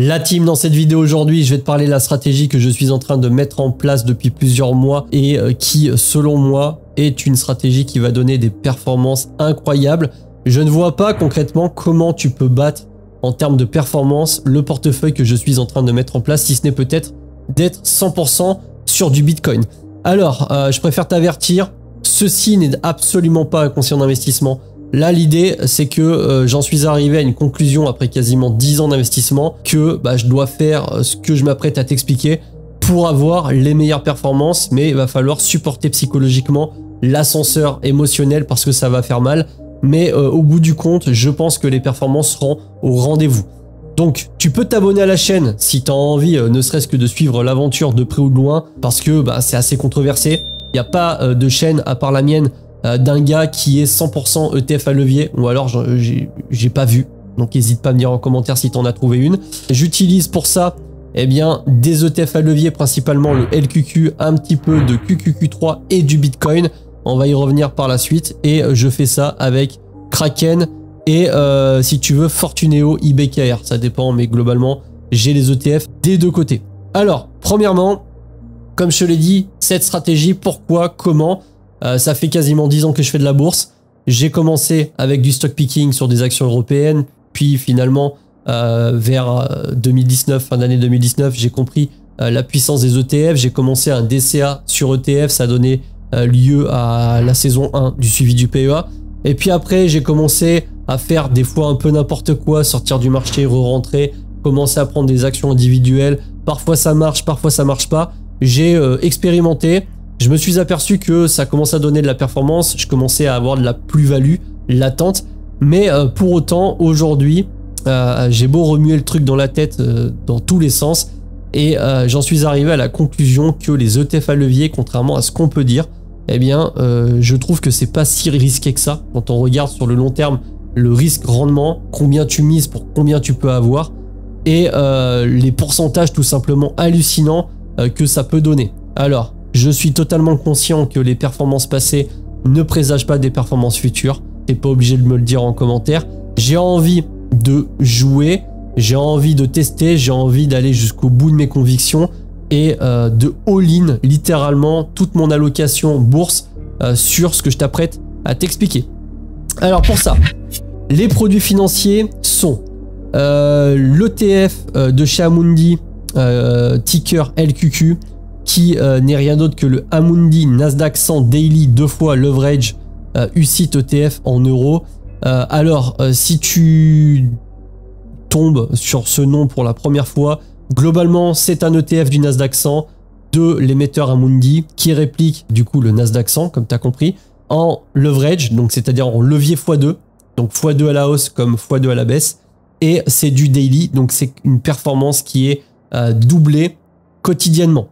La team, dans cette vidéo aujourd'hui, je vais te parler de la stratégie que je suis en train de mettre en place depuis plusieurs mois et qui, selon moi, est une stratégie qui va donner des performances incroyables. Je ne vois pas concrètement comment tu peux battre en termes de performance le portefeuille que je suis en train de mettre en place, si ce n'est peut-être d'être 100% sur du Bitcoin. Alors, je préfère t'avertir, ceci n'est absolument pas un conseil d'investissement. Là, l'idée, c'est que j'en suis arrivé à une conclusion après quasiment 10 ans d'investissement que je dois faire ce que je m'apprête à t'expliquer pour avoir les meilleures performances, mais il va falloir supporter psychologiquement l'ascenseur émotionnel parce que ça va faire mal. Mais au bout du compte, je pense que les performances seront au rendez-vous. Donc, tu peux t'abonner à la chaîne si tu as envie, ne serait-ce que de suivre l'aventure de près ou de loin, parce que c'est assez controversé. Il n'y a pas de chaîne, à part la mienne, d'un gars qui est 100% ETF à levier, ou alors j'ai pas vu. Donc, n'hésite pas à me dire en commentaire si tu en as trouvé une. J'utilise pour ça des ETF à levier, principalement le LQQ, un petit peu de QQQ3 et du Bitcoin. On va y revenir par la suite et je fais ça avec Kraken et si tu veux Fortuneo IBKR, ça dépend, mais globalement j'ai les ETF des deux côtés. Alors premièrement, comme je te l'ai dit, cette stratégie, pourquoi, comment, ça fait quasiment 10 ans que je fais de la bourse. J'ai commencé avec du stock picking sur des actions européennes, puis finalement vers 2019, fin d'année 2019, j'ai compris la puissance des ETF. J'ai commencé un DCA sur ETF, ça a donné lieu à la saison 1 du suivi du PEA. Et puis après, j'ai commencé à faire des fois un peu n'importe quoi, sortir du marché, re-rentrer, commencer à prendre des actions individuelles. Parfois ça marche, parfois ça marche pas. J'ai expérimenté, je me suis aperçu que ça commençait à donner de la performance, je commençais à avoir de la plus-value latente. Mais pour autant, aujourd'hui, j'ai beau remuer le truc dans la tête dans tous les sens et j'en suis arrivé à la conclusion que les ETF à levier, contrairement à ce qu'on peut dire, je trouve que c'est pas si risqué que ça quand on regarde sur le long terme le risque rendement, combien tu mises pour combien tu peux avoir et les pourcentages tout simplement hallucinants que ça peut donner. Alors, je suis totalement conscient que les performances passées ne présagent pas des performances futures. T'es pas obligé de me le dire en commentaire. J'ai envie de jouer, j'ai envie de tester, j'ai envie d'aller jusqu'au bout de mes convictions et de all-in littéralement toute mon allocation bourse sur ce que je t'apprête à t'expliquer. Alors pour ça, les produits financiers sont l'ETF de chez Amundi, ticker LQQ, qui n'est rien d'autre que le Amundi Nasdaq 100 Daily 2 fois Leverage UCITS ETF en euros. Alors si tu tombes sur ce nom pour la première fois, globalement, c'est un ETF du Nasdaq 100 de l'émetteur Amundi qui réplique du coup le Nasdaq 100, comme tu as compris, en leverage, donc c'est-à-dire en levier x2, donc x2 à la hausse comme x2 à la baisse, et c'est du daily, donc c'est une performance qui est doublée quotidiennement.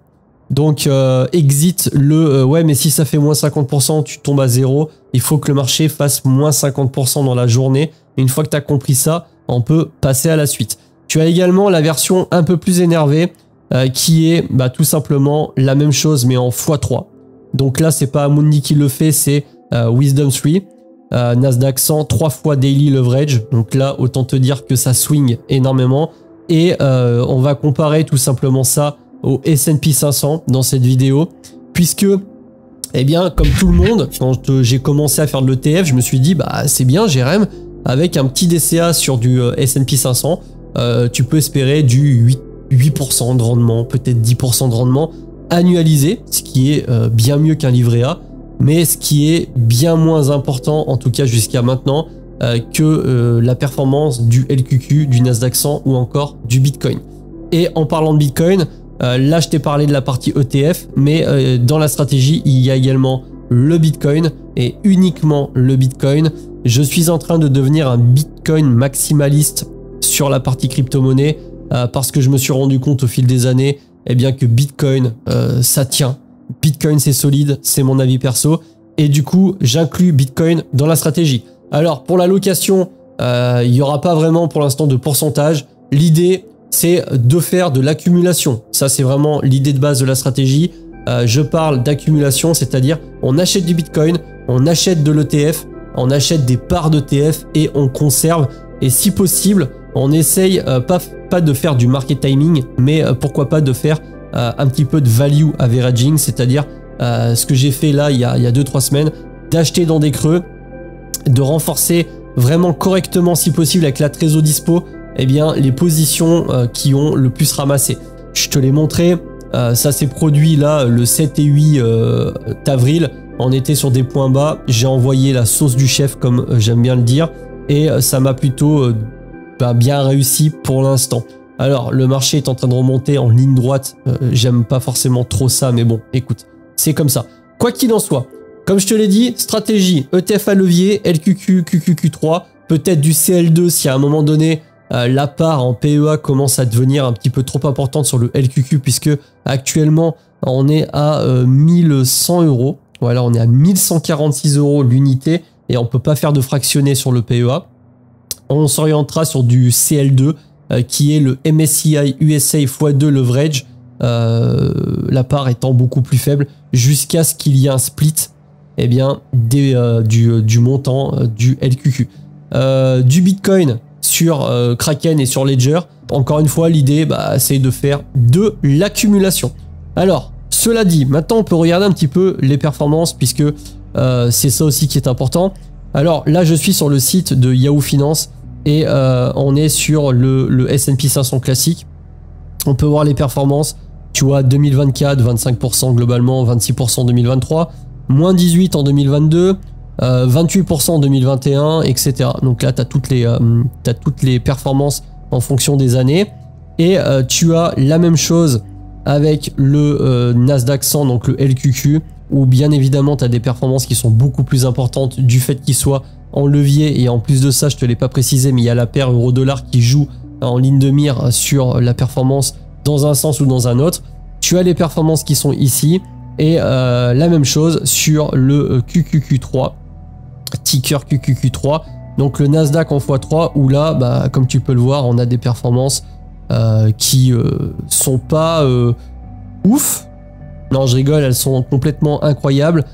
Donc exit le ouais, mais si ça fait moins 50%, tu tombes à zéro, il faut que le marché fasse moins 50% dans la journée. Et une fois que tu as compris ça, on peut passer à la suite. Tu as également la version un peu plus énervée qui est tout simplement la même chose mais en x3. Donc là, c'est pas Amundi qui le fait, c'est Wisdom 3, Nasdaq 100, 3 fois daily leverage. Donc là, autant te dire que ça swing énormément. Et on va comparer tout simplement ça au S&P 500 dans cette vidéo, puisque comme tout le monde, quand j'ai commencé à faire de l'ETF, je me suis dit c'est bien Jérém, avec un petit DCA sur du S&P 500, tu peux espérer du 8% de rendement, peut-être 10% de rendement annualisé, ce qui est bien mieux qu'un livret A, mais ce qui est bien moins important, en tout cas jusqu'à maintenant, que la performance du LQQ, du Nasdaq 100 ou encore du Bitcoin. Et en parlant de Bitcoin, là je t'ai parlé de la partie ETF, mais dans la stratégie, il y a également le Bitcoin et uniquement le Bitcoin. Je suis en train de devenir un Bitcoin maximaliste sur la partie crypto-monnaie parce que je me suis rendu compte au fil des années que Bitcoin, ça tient. Bitcoin, c'est solide, c'est mon avis perso. Et du coup, j'inclus Bitcoin dans la stratégie. Alors, pour l'allocation, il n'y aura pas vraiment pour l'instant de pourcentage. L'idée, c'est de faire de l'accumulation. Ça, c'est vraiment l'idée de base de la stratégie. Je parle d'accumulation, c'est-à-dire on achète du Bitcoin, on achète de l'ETF, on achète des parts d'ETF et on conserve. Et si possible, on essaye pas de faire du market timing, mais pourquoi pas de faire un petit peu de value averaging, c'est-à-dire ce que j'ai fait là il y a 2-3 semaines, d'acheter dans des creux, de renforcer vraiment correctement si possible avec la trésor dispo, eh bien les positions qui ont le plus ramassé. Je te l'ai montré, ça s'est produit là le 7 et 8 avril, on était sur des points bas, j'ai envoyé la sauce du chef comme j'aime bien le dire, et ça m'a plutôt bien réussi pour l'instant. Alors le marché est en train de remonter en ligne droite, j'aime pas forcément trop ça, mais bon écoute, c'est comme ça. Quoi qu'il en soit, comme je te l'ai dit, stratégie ETF à levier, LQQ, QQQ3, peut-être du CL2 si à un moment donné la part en PEA commence à devenir un petit peu trop importante sur le LQQ, puisque actuellement on est à 1100 €. Voilà, on est à 1146 € l'unité et on peut pas faire de fractionné sur le PEA. On s'orientera sur du CL2 qui est le MSCI USA x2 leverage, la part étant beaucoup plus faible, jusqu'à ce qu'il y ait un split du montant du LQQ. Du Bitcoin sur Kraken et sur Ledger. Encore une fois, l'idée, c'est de faire de l'accumulation. Alors, cela dit, maintenant on peut regarder un petit peu les performances, puisque c'est ça aussi qui est important. Alors là, je suis sur le site de Yahoo Finance et on est sur le S&P 500 classique. On peut voir les performances. Tu vois, 2024, 25% globalement, 26% en 2023, moins 18% en 2022, 28% en 2021, etc. Donc là, tu as toutes les performances en fonction des années. Et tu as la même chose avec le Nasdaq 100, donc le LQQ, où bien évidemment, tu as des performances qui sont beaucoup plus importantes du fait qu'il soit en levier. Et en plus de ça, je ne te l'ai pas précisé, mais il y a la paire euro-dollar qui joue en ligne de mire sur la performance dans un sens ou dans un autre. Tu as les performances qui sont ici et la même chose sur le QQQ3, ticker QQQ3, donc le Nasdaq en x3, où là, comme tu peux le voir, on a des performances qui sont pas ouf. Non, je rigole, elles sont complètement incroyables.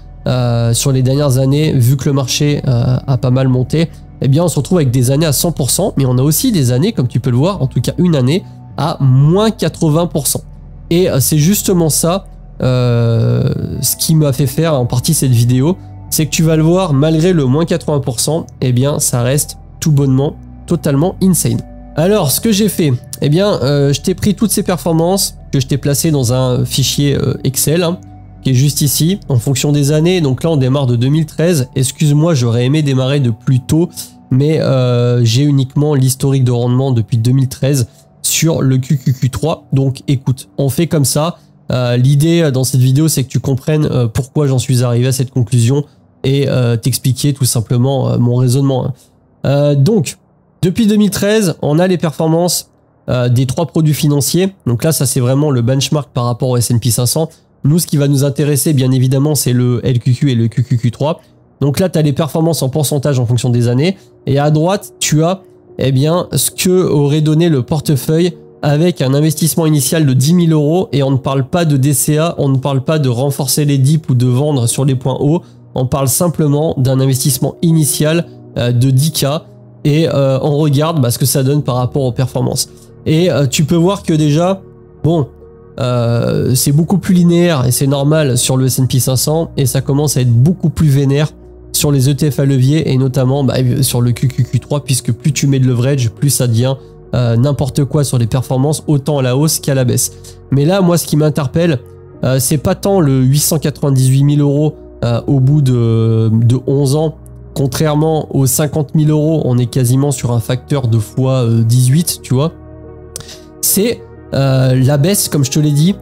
Sur les dernières années, vu que le marché a pas mal monté, eh bien on se retrouve avec des années à 100%, mais on a aussi des années, comme tu peux le voir, en tout cas une année, à moins 80%. Et c'est justement ça ce qui m'a fait faire en partie cette vidéo, c'est que tu vas le voir, malgré le moins 80%, eh bien ça reste tout bonnement totalement insane. Alors ce que j'ai fait, eh bien je t'ai pris toutes ces performances que je t'ai placées dans un fichier Excel, qui est juste ici, en fonction des années. Donc là on démarre de 2013, excuse-moi, j'aurais aimé démarrer de plus tôt, mais j'ai uniquement l'historique de rendement depuis 2013 sur le QQQ3. Donc écoute, on fait comme ça. L'idée dans cette vidéo, c'est que tu comprennes pourquoi j'en suis arrivé à cette conclusion et t'expliquer tout simplement mon raisonnement. Donc, depuis 2013, on a les performances des 3 produits financiers. Donc là, ça c'est vraiment le benchmark par rapport au S&P 500. Nous, ce qui va nous intéresser, bien évidemment, c'est le LQQ et le QQQ3. Donc là, tu as les performances en pourcentage en fonction des années. Et à droite, tu as ce que aurait donné le portefeuille avec un investissement initial de 10 000 €. Et on ne parle pas de DCA, on ne parle pas de renforcer les dips ou de vendre sur les points hauts. On parle simplement d'un investissement initial de 10K. Et on regarde ce que ça donne par rapport aux performances. Et tu peux voir que déjà, bon, c'est beaucoup plus linéaire et c'est normal sur le S&P 500, et ça commence à être beaucoup plus vénère sur les ETF à levier et notamment sur le QQQ3, puisque plus tu mets de leverage, plus ça devient n'importe quoi sur les performances, autant à la hausse qu'à la baisse. Mais là, moi, ce qui m'interpelle, c'est pas tant le 898 000 € au bout de 11 ans, contrairement aux 50 000 €, on est quasiment sur un facteur de fois 18, tu vois. C'est la baisse, comme je te l'ai dit,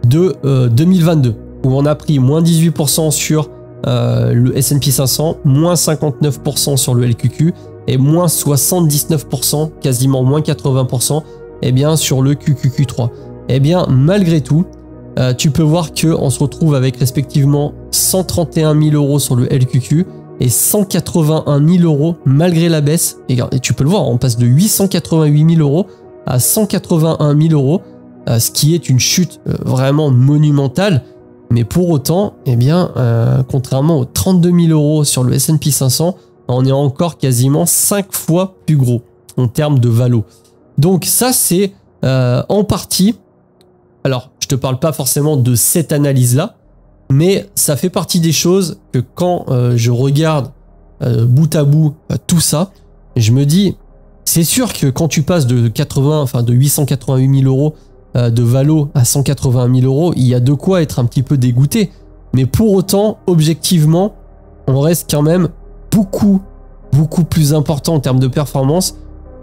de 2022, où on a pris moins 18% sur le S&P 500, moins 59% sur le LQQ et moins 79%, quasiment moins 80%, sur le QQQ3. Malgré tout, tu peux voir qu'on se retrouve avec respectivement 131 000 € sur le LQQ et 181 000 € malgré la baisse. Et tu peux le voir, on passe de 888 000 € à 181 000 €, ce qui est une chute vraiment monumentale. Mais pour autant, contrairement aux 32 000 € sur le S&P 500, on est encore quasiment 5 fois plus gros en termes de valo. Donc ça, c'est en partie, alors je te parle pas forcément de cette analyse-là, mais ça fait partie des choses que quand je regarde bout à bout tout ça, je me dis, c'est sûr que quand tu passes de 888 000 euros de valo à 181 000 euros, il y a de quoi être un petit peu dégoûté. Mais pour autant, objectivement, on reste quand même beaucoup plus important en termes de performance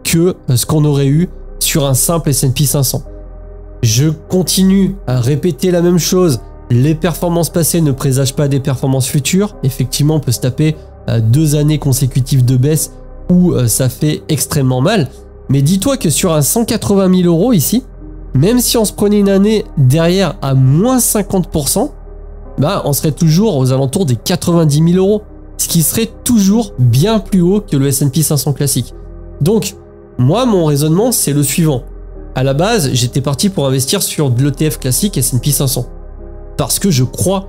que ce qu'on aurait eu sur un simple S&P 500. Je continue à répéter la même chose. Les performances passées ne présagent pas des performances futures. Effectivement, on peut se taper 2 années consécutives de baisse où ça fait extrêmement mal. Mais dis-toi que sur un 180 000 euros ici, même si on se prenait une année derrière à moins 50%, bah, on serait toujours aux alentours des 90 000 euros. Ce qui serait toujours bien plus haut que le S&P 500 classique. Donc, moi, mon raisonnement, c'est le suivant. À la base, j'étais parti pour investir sur de l'ETF classique S&P 500. Parce que je crois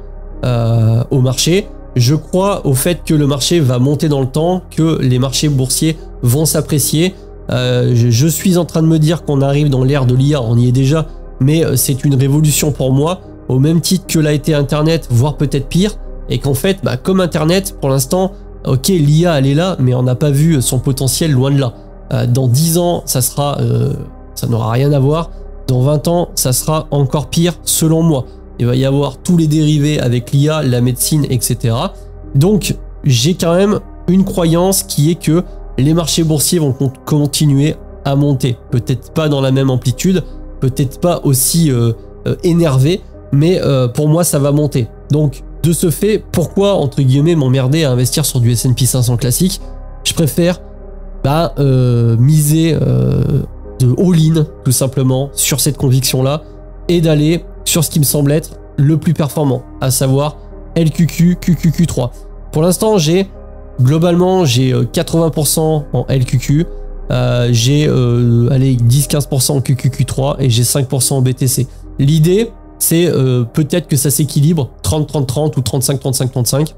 au marché, je crois au fait que le marché va monter dans le temps, que les marchés boursiers vont s'apprécier. Je suis en train de me dire qu'on arrive dans l'ère de l'IA, on y est déjà, mais c'est une révolution pour moi, au même titre que l'a été Internet, voire peut-être pire, et qu'en fait, bah, comme Internet, pour l'instant, ok, l'IA elle est là, mais on n'a pas vu son potentiel loin de là. Dans 10 ans, ça n'aura rien à voir. Dans 20 ans, ça sera encore pire, selon moi. Il va y avoir tous les dérivés avec l'IA, la médecine, etc. Donc, j'ai quand même une croyance qui est que les marchés boursiers vont continuer à monter. Peut-être pas dans la même amplitude, peut-être pas aussi énervé, mais pour moi, ça va monter. Donc, de ce fait, pourquoi, entre guillemets, m'emmerder à investir sur du S&P 500 classique? Je préfère miser de all-in, tout simplement, sur cette conviction-là, et d'aller sur ce qui me semble être le plus performant, à savoir LQQ, QQQ3. Pour l'instant, globalement, j'ai 80% en LQQ, j'ai 10-15% en QQQ3 et j'ai 5% en BTC. L'idée, c'est peut-être que ça s'équilibre 30-30-30 ou 35-35-35.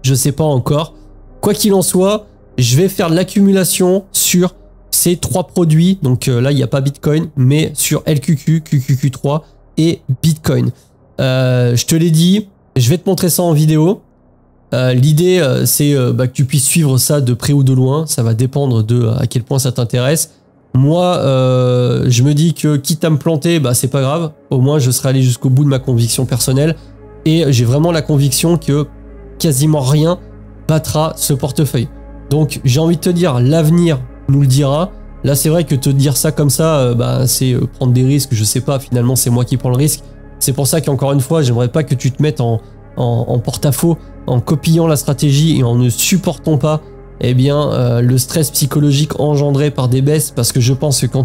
Je sais pas encore. Quoi qu'il en soit, je vais faire de l'accumulation sur ces 3 produits. Donc là, il n'y a pas Bitcoin, mais sur LQQ, QQQ3 et Bitcoin. Je te l'ai dit, je vais te montrer ça en vidéo. L'idée, c'est que tu puisses suivre ça de près ou de loin. Ça va dépendre de à quel point ça t'intéresse. Moi, je me dis que quitte à me planter, bah, c'est pas grave. Au moins, je serai allé jusqu'au bout de ma conviction personnelle. Et j'ai vraiment la conviction que quasiment rien battra ce portefeuille. Donc, j'ai envie de te dire, l'avenir nous le dira. Là, c'est vrai que te dire ça comme ça, c'est prendre des risques. Je sais pas, finalement, c'est moi qui prends le risque. C'est pour ça qu'encore une fois, j'aimerais pas que tu te mettes en porte-à-faux, en copiant la stratégie et en ne supportant pas le stress psychologique engendré par des baisses, parce que je pense que quand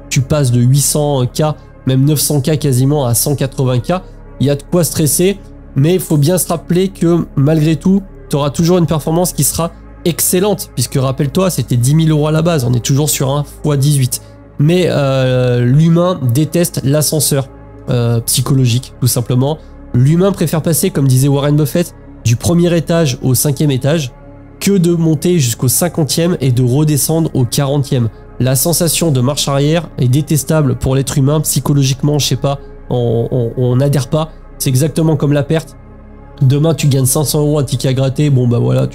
tu passes de 800K, même 900K quasiment à 180K, il y a de quoi stresser, mais il faut bien se rappeler que malgré tout, tu auras toujours une performance qui sera excellente, puisque rappelle-toi, c'était 10 000 euros à la base, on est toujours sur un x18. Mais l'humain déteste l'ascenseur psychologique, tout simplement. L'humain préfère passer, comme disait Warren Buffett, du premier étage au 5e étage, que de monter jusqu'au 50e et de redescendre au 40e. La sensation de marche arrière est détestable pour l'être humain, psychologiquement, je sais pas, on n'adhère pas. C'est exactement comme la perte. Demain, tu gagnes 500 euros un ticket à gratter, bon bah voilà,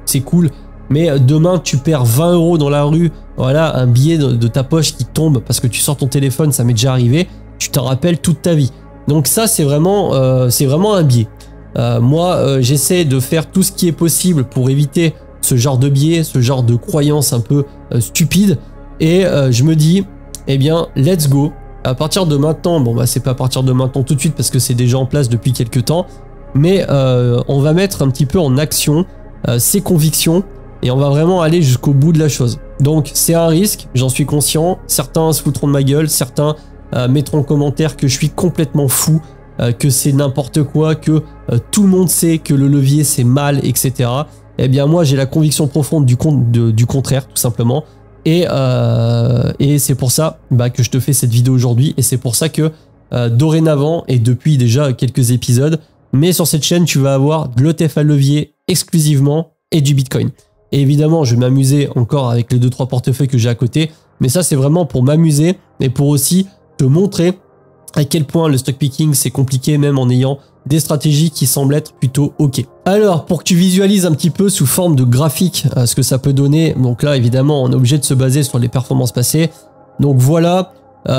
c'est cool. Mais demain, tu perds 20 euros dans la rue, voilà, un billet de ta poche qui tombe parce que tu sors ton téléphone, ça m'est déjà arrivé, tu t'en rappelles toute ta vie. Donc ça, c'est vraiment un biais. Moi, j'essaie de faire tout ce qui est possible pour éviter ce genre de biais, ce genre de croyances un peu stupides. Et je me dis, let's go. À partir de maintenant, bon bah c'est pas à partir de maintenant tout de suite parce que c'est déjà en place depuis quelques temps, mais on va mettre un petit peu en action ces convictions et on va vraiment aller jusqu'au bout de la chose. Donc c'est un risque, j'en suis conscient. Certains se foutront de ma gueule, certains mettront en commentaire que je suis complètement fou, que c'est n'importe quoi, que tout le monde sait que le levier c'est mal, etc. Eh bien moi j'ai la conviction profonde du contraire, tout simplement. Et c'est pour ça que je te fais cette vidéo aujourd'hui. Et c'est pour ça que dorénavant, et depuis déjà quelques épisodes, mais sur cette chaîne tu vas avoir de l'ETF à levier exclusivement et du Bitcoin. Et évidemment, je vais m'amuser encore avec les 2-3 portefeuilles que j'ai à côté. Mais ça, c'est vraiment pour m'amuser et pour aussi te montrer à quel point le stock picking c'est compliqué même en ayant des stratégies qui semblent être plutôt ok. Alors pour que tu visualises un petit peu sous forme de graphique ce que ça peut donner, donc là évidemment on est obligé de se baser sur les performances passées. Donc voilà,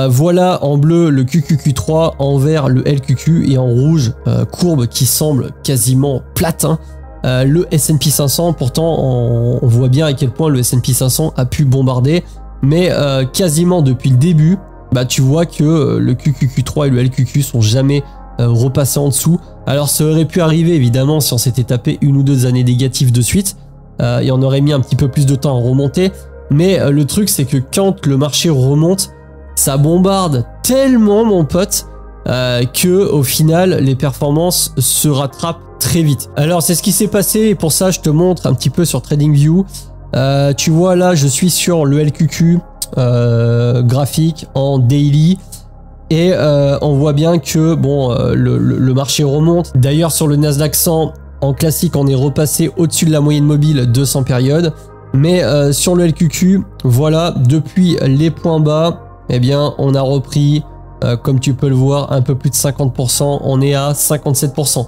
voilà en bleu le QQQ3, en vert le LQQ et en rouge courbe qui semble quasiment plate. Le S&P 500 pourtant on voit bien à quel point le S&P 500 a pu bombarder, mais quasiment depuis le début, bah tu vois que le QQQ3 et le LQQ sont jamais repassés en dessous. Alors ça aurait pu arriver évidemment si on s'était tapé 1 ou 2 années négatives de suite, et on aurait mis un petit peu plus de temps à remonter, mais le truc c'est que quand le marché remonte, ça bombarde tellement mon pote que au final les performances se rattrapent très vite. Alors c'est ce qui s'est passé et pour ça je te montre un petit peu sur TradingView. Tu vois là je suis sur le LQQ graphique en daily et on voit bien que bon le marché remonte. D'ailleurs sur le Nasdaq 100 en classique on est repassé au-dessus de la moyenne mobile 200 périodes, mais sur le LQQ voilà depuis les points bas eh bien on a repris comme tu peux le voir un peu plus de 50%, on est à 57%.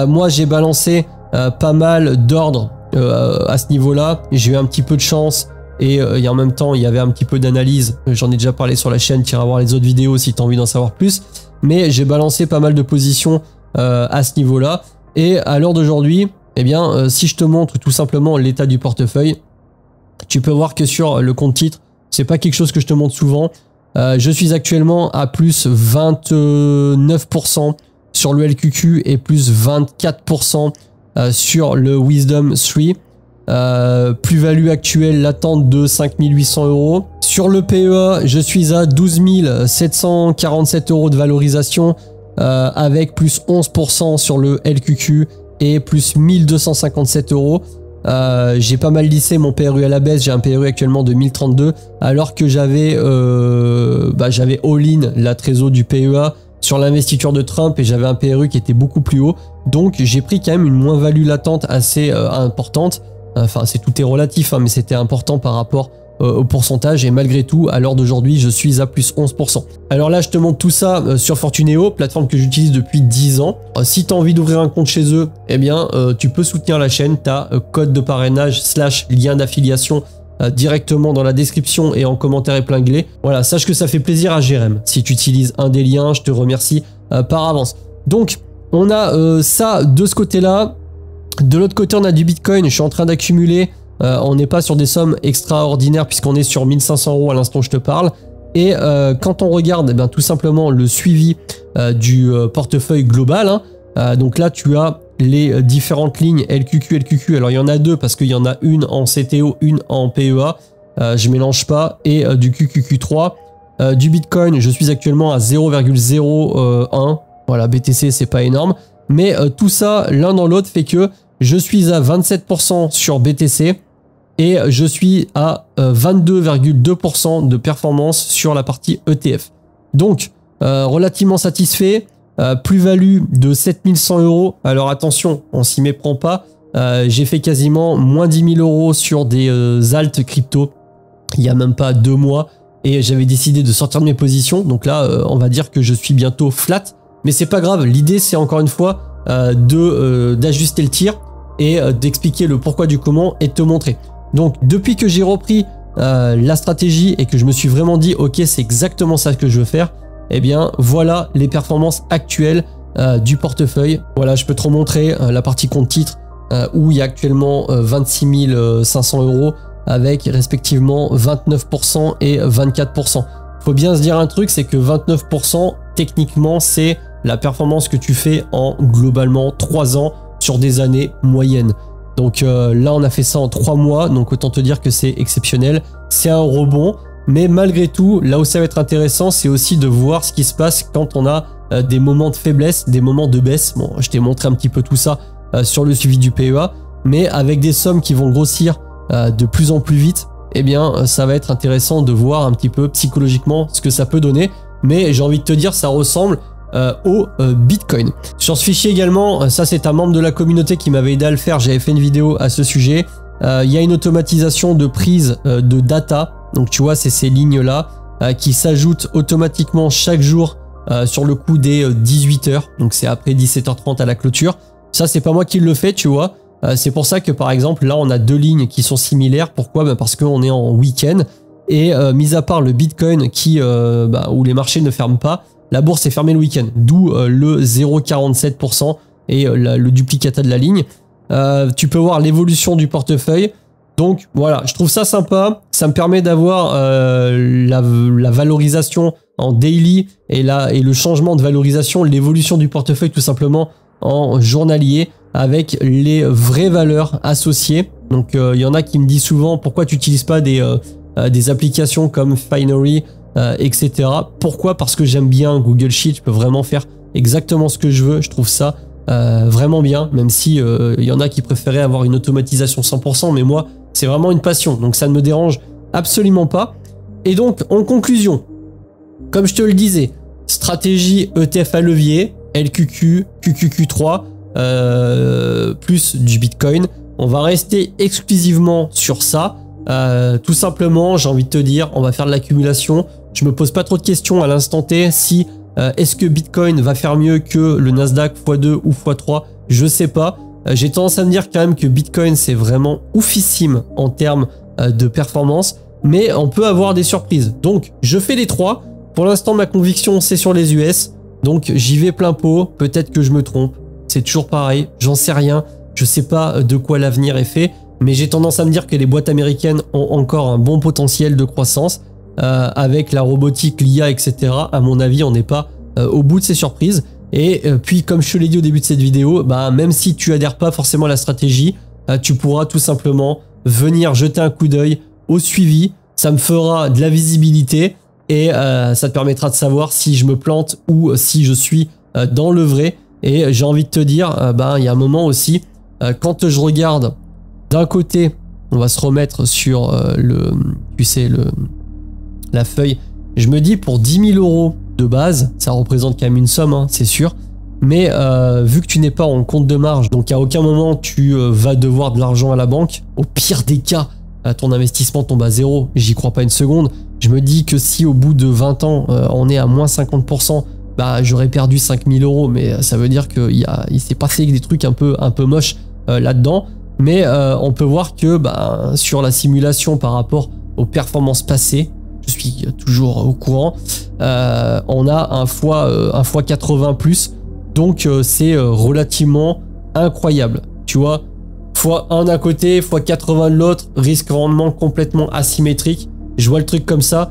Moi j'ai balancé pas mal d'ordres à ce niveau là, j'ai eu un petit peu de chance. Et en même temps il y avait un petit peu d'analyse, j'en ai déjà parlé sur la chaîne, tu iras voir les autres vidéos si tu as envie d'en savoir plus, mais j'ai balancé pas mal de positions à ce niveau là. Et à l'heure d'aujourd'hui eh bien si je te montre tout simplement l'état du portefeuille, tu peux voir que sur le compte titre c'est pas quelque chose que je te montre souvent. Je suis actuellement à plus 29% sur le LQQ et plus 24% sur le Wisdom 3. Plus-value actuelle latente de 5800 €. Sur le PEA, je suis à 12 747 € de valorisation avec plus 11% sur le LQQ et plus 1257 €. J'ai pas mal lissé mon PRU à la baisse, j'ai un PRU actuellement de 1032 alors que j'avais all-in la trésor du PEA sur l'investiture de Trump et j'avais un PRU qui était beaucoup plus haut. Donc j'ai pris quand même une moins-value latente assez importante. Enfin, tout est relatif, hein, mais c'était important par rapport au pourcentage. Et malgré tout, à l'heure d'aujourd'hui, je suis à plus 11%. Alors là, je te montre tout ça sur Fortuneo, plateforme que j'utilise depuis 10 ans. Si tu as envie d'ouvrir un compte chez eux, eh bien, tu peux soutenir la chaîne. Tu as code de parrainage / lien d'affiliation directement dans la description et en commentaire épinglé. Voilà, sache que ça fait plaisir à Jérém. Si tu utilises un des liens, je te remercie par avance. Donc, on a ça de ce côté-là. De l'autre côté, on a du Bitcoin. Je suis en train d'accumuler. On n'est pas sur des sommes extraordinaires puisqu'on est sur 1500 € à l'instant où je te parle. Et quand on regarde, eh bien, tout simplement le suivi du portefeuille global. Donc là, tu as les différentes lignes LQQ. Alors il y en a deux parce qu'il y en a une en CTO, une en PEA. Je mélange pas. Et du QQQ3. Du Bitcoin, je suis actuellement à 0,01. Voilà, BTC, c'est pas énorme. Mais tout ça, l'un dans l'autre, fait que je suis à 27% sur BTC et je suis à 22,2% de performance sur la partie ETF. Donc, relativement satisfait. Plus-value de 7100 €. Alors attention, on s'y méprend pas. J'ai fait quasiment moins 10 000 € sur des alt crypto il n'y a même pas 2 mois et j'avais décidé de sortir de mes positions. Donc là, on va dire que je suis bientôt flat. Mais c'est pas grave, l'idée c'est encore une fois d'ajuster le tir et d'expliquer le pourquoi du comment et de te montrer. Donc depuis que j'ai repris la stratégie et que je me suis vraiment dit ok c'est exactement ça que je veux faire, eh bien voilà les performances actuelles du portefeuille. Voilà, je peux te remontrer la partie compte titre où il y a actuellement 26 500 € avec respectivement 29% et 24%. Faut bien se dire un truc, c'est que 29% techniquement c'est la performance que tu fais en globalement 3 ans sur des années moyennes. Donc là on a fait ça en 3 mois, donc autant te dire que c'est exceptionnel. C'est un rebond, mais malgré tout, là où ça va être intéressant, c'est aussi de voir ce qui se passe quand on a des moments de faiblesse, des moments de baisse. Bon, je t'ai montré un petit peu tout ça sur le suivi du PEA, mais avec des sommes qui vont grossir de plus en plus vite, eh bien ça va être intéressant de voir un petit peu psychologiquement ce que ça peut donner. Mais j'ai envie de te dire, ça ressemble au Bitcoin. Sur ce fichier également, ça c'est un membre de la communauté qui m'avait aidé à le faire, j'avais fait une vidéo à ce sujet. il y a une automatisation de prise de data. Donc tu vois, c'est ces lignes-là qui s'ajoutent automatiquement chaque jour sur le coup des 18h. Donc c'est après 17h30 à la clôture. Ça, c'est pas moi qui le fais, tu vois. C'est pour ça que par exemple, là, on a deux lignes qui sont similaires. Pourquoi? Parce qu'on est en week-end. Et mis à part le Bitcoin où les marchés ne ferment pas, la bourse est fermée le week-end. D'où le 0,47% et le duplicata de la ligne. Tu peux voir l'évolution du portefeuille. Donc voilà, je trouve ça sympa. Ça me permet d'avoir la valorisation en daily et le changement de valorisation, l'évolution du portefeuille tout simplement en journalier avec les vraies valeurs associées. Donc il y en a qui me disent souvent pourquoi tu n'utilises pas des applications comme Finery, etc. Pourquoi? Parce que j'aime bien Google Sheet. Je peux vraiment faire exactement ce que je veux. Je trouve ça vraiment bien, même si il y en a qui préféraient avoir une automatisation 100%, mais moi c'est vraiment une passion, donc ça ne me dérange absolument pas. Et donc en conclusion, comme je te le disais, stratégie ETF à levier, LQQ, QQQ3, plus du Bitcoin. On va rester exclusivement sur ça. Tout simplement, j'ai envie de te dire, on va faire de l'accumulation. Je me pose pas trop de questions à l'instant T si est-ce que Bitcoin va faire mieux que le Nasdaq x2 ou x3, je sais pas. J'ai tendance à me dire quand même que Bitcoin c'est vraiment oufissime en termes de performance, mais on peut avoir des surprises. Donc je fais les trois. Pour l'instant ma conviction c'est sur les US, donc j'y vais plein pot. Peut-être que je me trompe, c'est toujours pareil, j'en sais rien. Je sais pas de quoi l'avenir est fait, mais j'ai tendance à me dire que les boîtes américaines ont encore un bon potentiel de croissance. Avec la robotique, l'IA, etc. À mon avis, on n'est pas au bout de ces surprises. Et puis, comme je te l'ai dit au début de cette vidéo, même si tu adhères pas forcément à la stratégie, tu pourras tout simplement venir jeter un coup d'œil au suivi. Ça me fera de la visibilité et ça te permettra de savoir si je me plante ou si je suis dans le vrai. Et j'ai envie de te dire, il y a un moment aussi, quand je regarde d'un côté, on va se remettre sur la feuille. Je me dis pour 10 000 € de base, ça représente quand même une somme, hein, c'est sûr. Mais vu que tu n'es pas en compte de marge, donc à aucun moment tu vas devoir de l'argent à la banque, au pire des cas, ton investissement tombe à zéro. J'y crois pas une seconde. Je me dis que si au bout de 20 ans, on est à moins 50%, j'aurais perdu 5 000 €, mais ça veut dire qu'il s'est passé des trucs un peu moches là-dedans. Mais on peut voir que sur la simulation par rapport aux performances passées, je suis toujours au courant, on a un fois 80 plus, donc c'est relativement incroyable. Tu vois, fois 1 d'un côté, fois 80 de l'autre, risque rendement complètement asymétrique. Je vois le truc comme ça.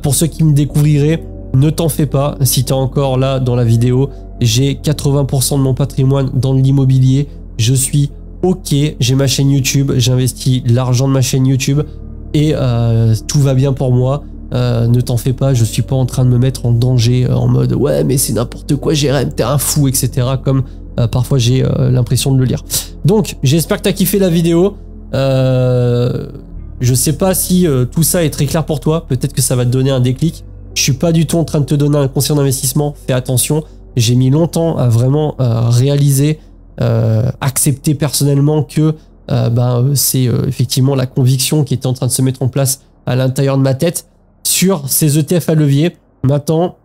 Pour ceux qui me découvriraient, ne t'en fais pas. Si tu es encore là dans la vidéo, j'ai 80% de mon patrimoine dans l'immobilier. Je suis OK, j'ai ma chaîne YouTube, j'investis l'argent de ma chaîne YouTube et tout va bien pour moi. Ne t'en fais pas, je suis pas en train de me mettre en danger en mode ouais mais c'est n'importe quoi Jérém, t'es un fou, etc. comme parfois j'ai l'impression de le lire. Donc j'espère que t'as kiffé la vidéo. Je sais pas si tout ça est très clair pour toi, peut-être que ça va te donner un déclic. Je suis pas du tout en train de te donner un conseil d'investissement, fais attention. J'ai mis longtemps à vraiment réaliser, accepter personnellement que c'est effectivement la conviction qui était en train de se mettre en place à l'intérieur de ma tête sur ces ETF à levier. Maintenant,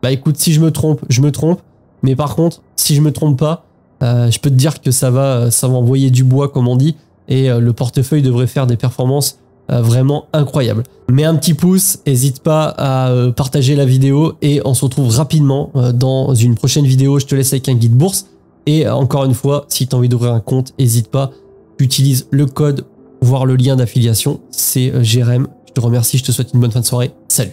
écoute, si je me trompe, je me trompe. Mais par contre, si je me trompe pas, je peux te dire que ça va envoyer du bois, comme on dit, et le portefeuille devrait faire des performances vraiment incroyables. Mets un petit pouce, n'hésite pas à partager la vidéo et on se retrouve rapidement dans une prochaine vidéo. Je te laisse avec un guide bourse. Et encore une fois, si tu as envie d'ouvrir un compte, n'hésite pas, utilise le code, voire le lien d'affiliation. C'est Jérém. Je te remercie, je te souhaite une bonne fin de soirée. Salut!